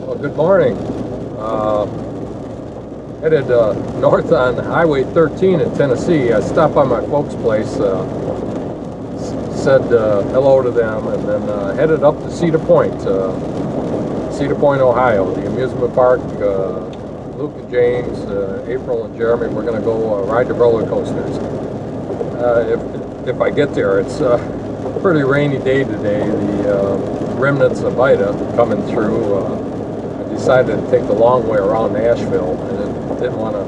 Well, good morning. Headed north on Highway 13 in Tennessee. I stopped by my folks' place, said hello to them, and then headed up to Cedar Point, Ohio, the amusement park. Luke and James, April and Jeremy, we're going to go ride the roller coasters. If I get there, it's a pretty rainy day today. The remnants of Ida coming through. I decided to take the long way around Nashville. I didn't want to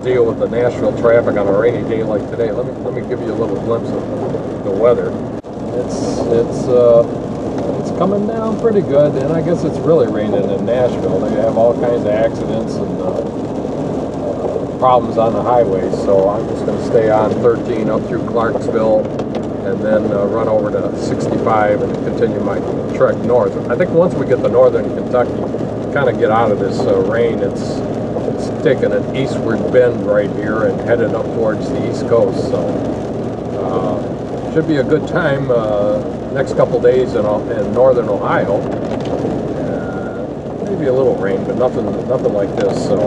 deal with the Nashville traffic on a rainy day like today. Let me give you a little glimpse of the weather. It's coming down pretty good, and I guess it's really raining in Nashville. They have all kinds of accidents and problems on the highway, so I'm just going to stay on 13 up through Clarksville and then run over to 65 and continue my trek north. I think once we get to northern Kentucky, kind of get out of this rain, it's taking an eastward bend right here and headed up towards the east coast, so should be a good time next couple days in northern Ohio. Maybe a little rain, but nothing like this, so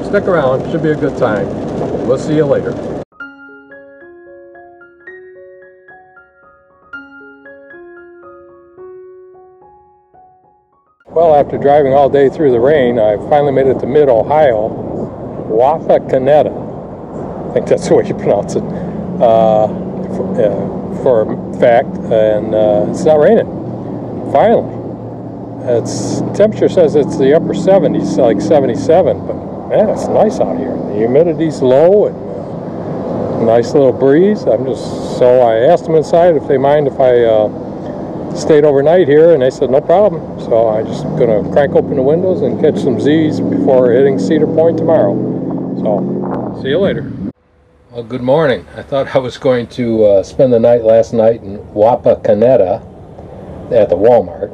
stick around, should be a good time. We'll see you later. Well, after driving all day through the rain, I finally made it to mid-Ohio, Wapakoneta. I think that's the way you pronounce it, for a fact, and it's not raining, finally. Temperature says it's the upper 70s, like 77, but man, it's nice out here. The humidity's low and nice little breeze. So I asked them inside if they mind if I stayed overnight here, and they said no problem. So I'm just gonna crank open the windows and catch some Z's before hitting Cedar Point tomorrow. So see you later. Well, good morning. I thought I was going to spend the night last night in Wapakoneta at the Walmart.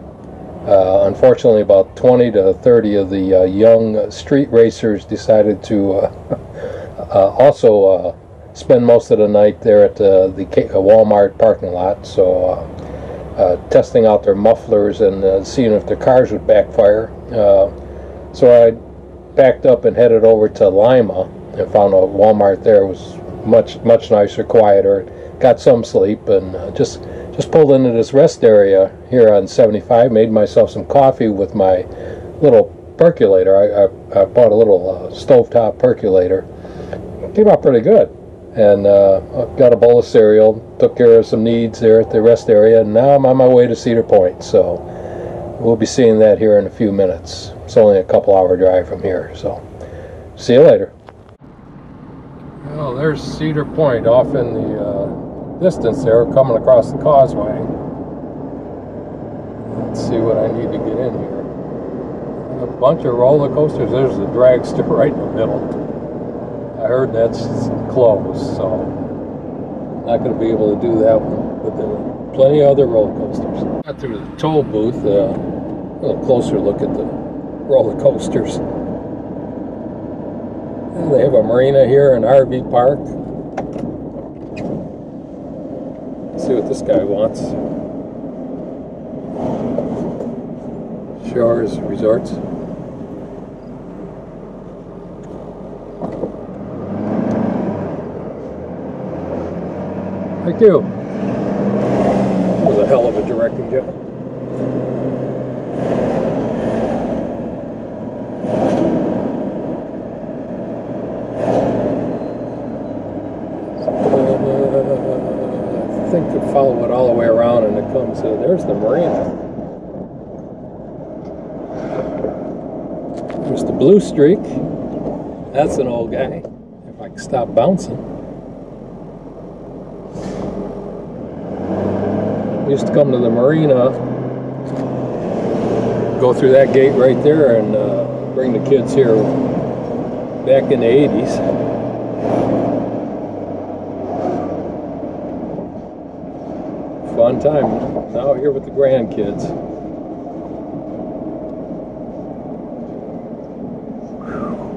Unfortunately, about 20 to 30 of the young street racers decided to also spend most of the night there at the Walmart parking lot. So testing out their mufflers and seeing if their cars would backfire. So I backed up and headed over to Lima and found a Walmart there. It was much nicer, quieter. Got some sleep and just pulled into this rest area here on 75. Made myself some coffee with my little percolator. I bought a little stovetop percolator. Came out pretty good. And got a bowl of cereal, took care of some needs there at the rest area, and now I'm on my way to Cedar Point. So we'll be seeing that here in a few minutes. It's only a couple-hour drive from here, so see you later. Well, there's Cedar Point off in the distance there, coming across the causeway. Let's see what I need to get in here. A bunch of roller coasters. There's the dragster right in the middle. I heard that's closed, so not going to be able to do that one, but there are plenty of other roller coasters. Got through the toll booth, a little closer look at the roller coasters. And they have a marina here, an RV park. Let's see what this guy wants. Shores Resorts. Thank you. That was a hell of a directing job. I think to follow it all the way around and it comes, there's the marina. There's the blue streak. That's an old guy. If I can stop bouncing. Used to come to the marina, go through that gate right there, and bring the kids here back in the 80s. Fun time. Now here with the grandkids.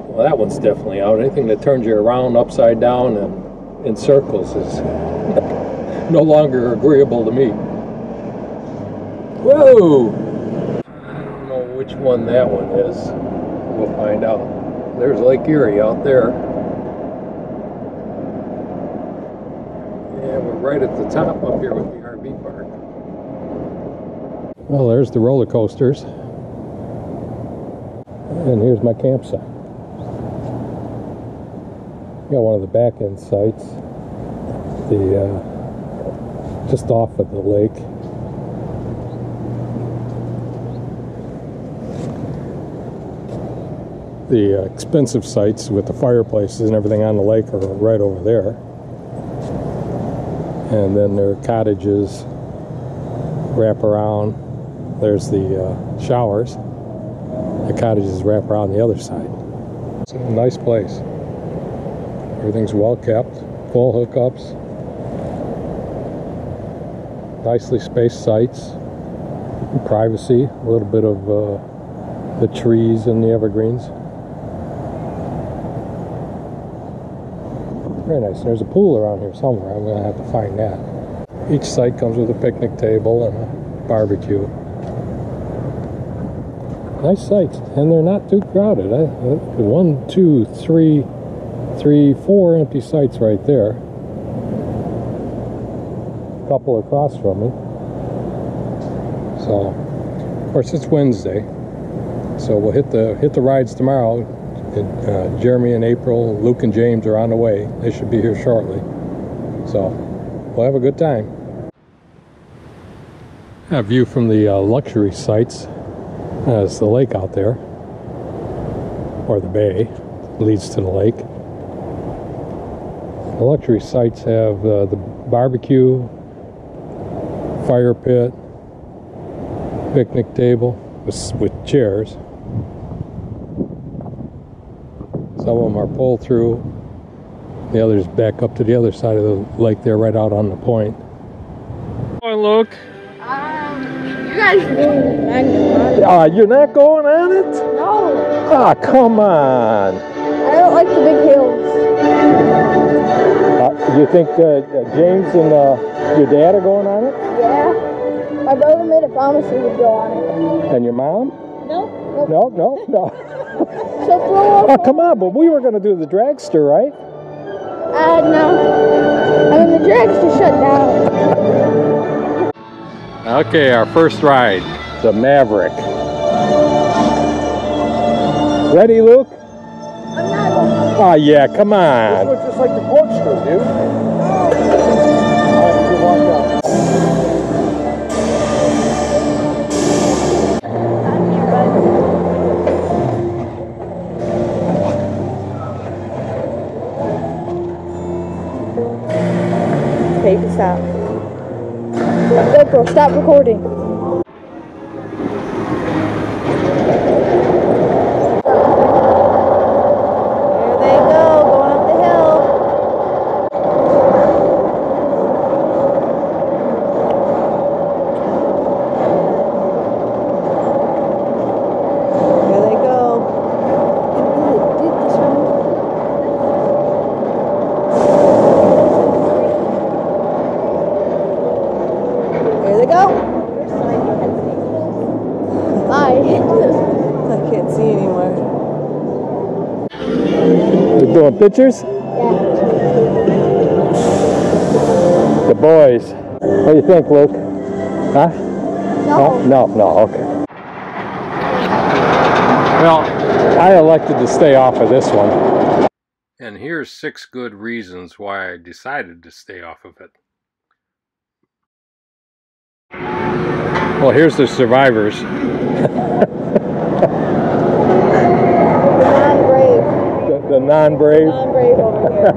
Well, that one's definitely out. Anything that turns you around upside down and in circles is no longer agreeable to me. Whoa! I don't know which one that one is. We'll find out. There's Lake Erie out there. And we're right at the top up here with the RV park. Well, there's the roller coasters. And here's my campsite. Got one of the back end sites. Just off of the lake. The expensive sites with the fireplaces and everything on the lake are right over there. And then there are cottages wrap around. There's the showers. The cottages wrap around the other side. It's a nice place. Everything's well kept, full hookups. Nicely spaced sites. Privacy, a little bit of the trees and the evergreens. Very nice. There's a pool around here somewhere. I'm going to have to find that. Each site comes with a picnic table and a barbecue. Nice sites, and they're not too crowded. 1, 2, 3, 4 empty sites right there. A couple across from me. So, of course, it's Wednesday, so we'll hit the rides tomorrow. Jeremy and April, Luke and James are on the way. They should be here shortly. So, we'll have a good time. A view from the luxury sites. There's the lake out there, or the bay leads to the lake. The luxury sites have the barbecue, fire pit, picnic table with chairs. Some of them are pulled through. The others back up to the other side of the lake there, right out on the point. Come on, Luke. You guys You're not going on it? No. Ah, come on. I don't like the big hills. You think James and your dad are going on it? Yeah. My brother made a promise he would go on it. And your mom? No. No. So throw Oh, come on, but we were going to do the dragster, right? No. I mean, the dragster shut down. Okay, our first ride, the Maverick. Ready, Luke? I'm not going. Oh, yeah, come on. This one's just like the corkscrew, dude. Alright, you walk out. Okay, you can stop. GoPro, stop recording. There they go, going up the hill. There they go. This one. There they go. I can't see anymore. You're doing pictures? Yeah. The boys. What do you think, Luke? Huh? No. No, okay. Well, I elected to stay off of this one. And here's 6 good reasons why I decided to stay off of it. Well, here's the survivors. The non-brave. The non-brave. Non-brave over here. Yeah.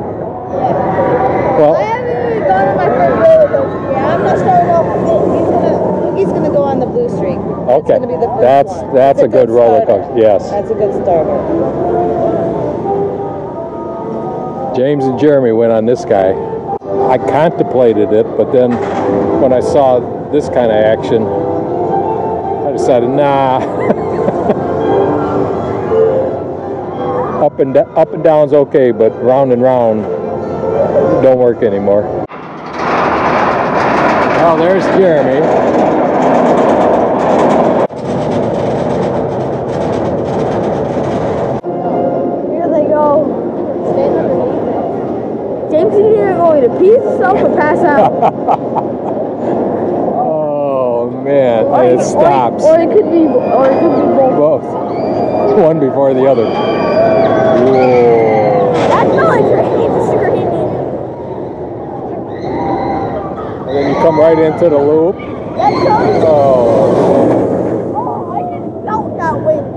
Well, I haven't even gone on my first roller coaster yet. I'm not starting off with it. He's gonna go on the Blue Streak. okay. It's gonna be the first one. That's a good roller starter. coaster. Yes. That's a good starter. James and Jeremy went on this guy. I contemplated it, but then when I saw this kind of action, I decided, nah. Up and down's okay, but round and round don't work anymore. Well, there's Jeremy. He himself would pass out. Oh man, it stops. Or it could be both. Both. One before the other. Whoa. That's noise right. And then you come right into the loop. Oh. Oh, I just felt that wind.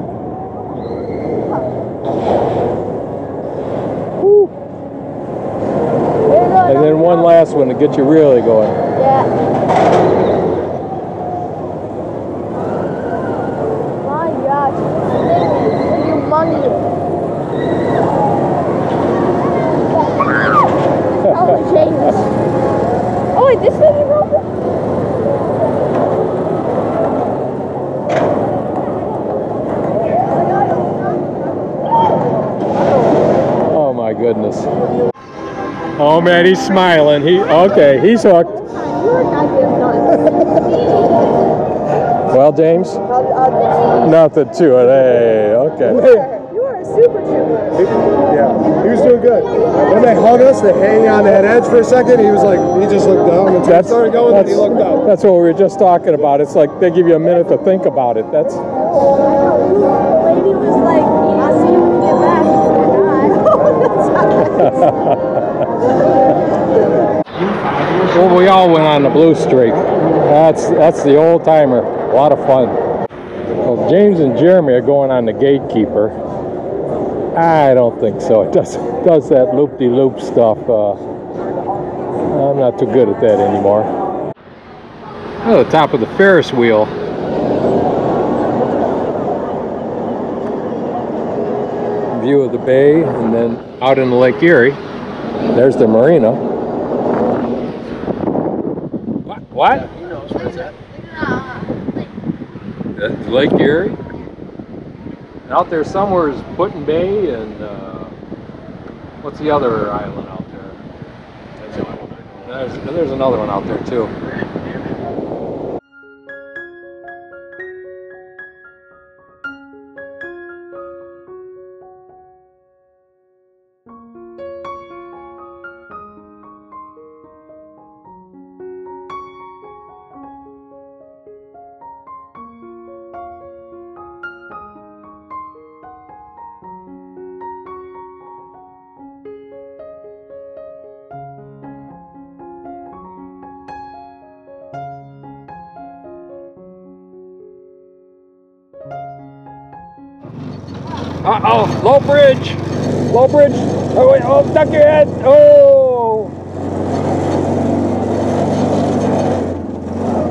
Woo. And then one last one to get you really going. Yeah. My gosh, this thing is humongous. Oh, Jesus. Oh, wait, this thing is open? Oh my goodness. Oh man, he's smiling. Okay, he's hooked. Well, James? Nothing to it. Hey, okay. You are a super trooper. Yeah, he was doing good. When they hung us, they hang on that edge for a second. He was like, he just looked down and started going, and he looked up. That's what we were just talking about. It's like they give you a minute to think about it. That's. The lady was like, I'll see you when you get back. Well, we all went on the blue streak. That's the old timer. A lot of fun. Well, James and Jeremy are going on the gatekeeper. I don't think so. It does that loop-de-loop stuff. I'm not too good at that anymore. Oh, the top of the Ferris wheel. View of the bay, and then out in Lake Erie. There's the marina. What? He knows where it's at. That's Lake Erie. And out there somewhere is Putin Bay, and what's the other island out there? There's another one out there too. Uh-oh, low bridge. Low bridge. Oh, wait, oh, duck your head. Oh.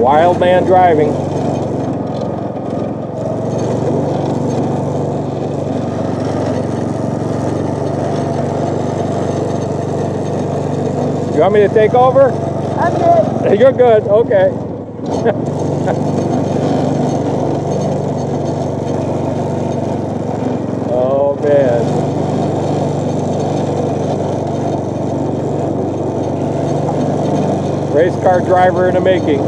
Wild man driving. You want me to take over? I'm good. You're good, okay. Oh man. Race car driver in the making.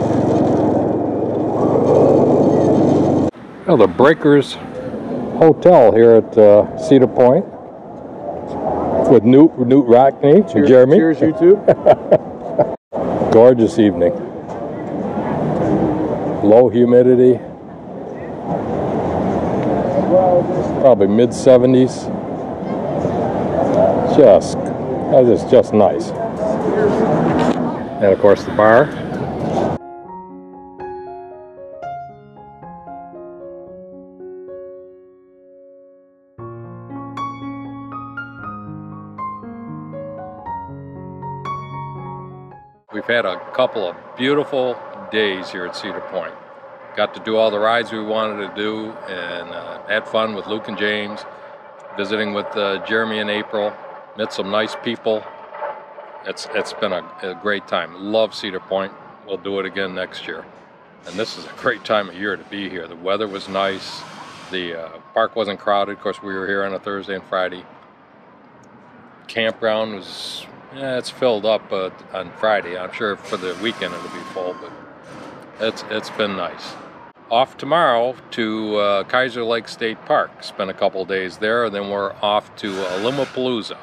Well, the Breakers Hotel here at Cedar Point with Newt Rockney and Jeremy. Cheers, YouTube. Gorgeous evening. Low humidity. Probably mid-70s. That is just nice. And of course the bar. We've had a couple of beautiful days here at Cedar Point. Got to do all the rides we wanted to do, and had fun with Luke and James, visiting with Jeremy and April, met some nice people. It's been a great time. Love Cedar Point. We'll do it again next year. And this is a great time of year to be here. The weather was nice. The park wasn't crowded. Of course, we were here on a Thursday and Friday. Campground was, it's filled up on Friday. I'm sure for the weekend it'll be full, but it's been nice. Off tomorrow to Kaiser Lake State Park. Spend a couple days there, and then we're off to Limapalooza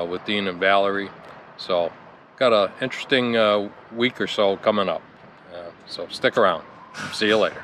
with Dean and Valerie. So got an interesting week or so coming up. So stick around. See you later.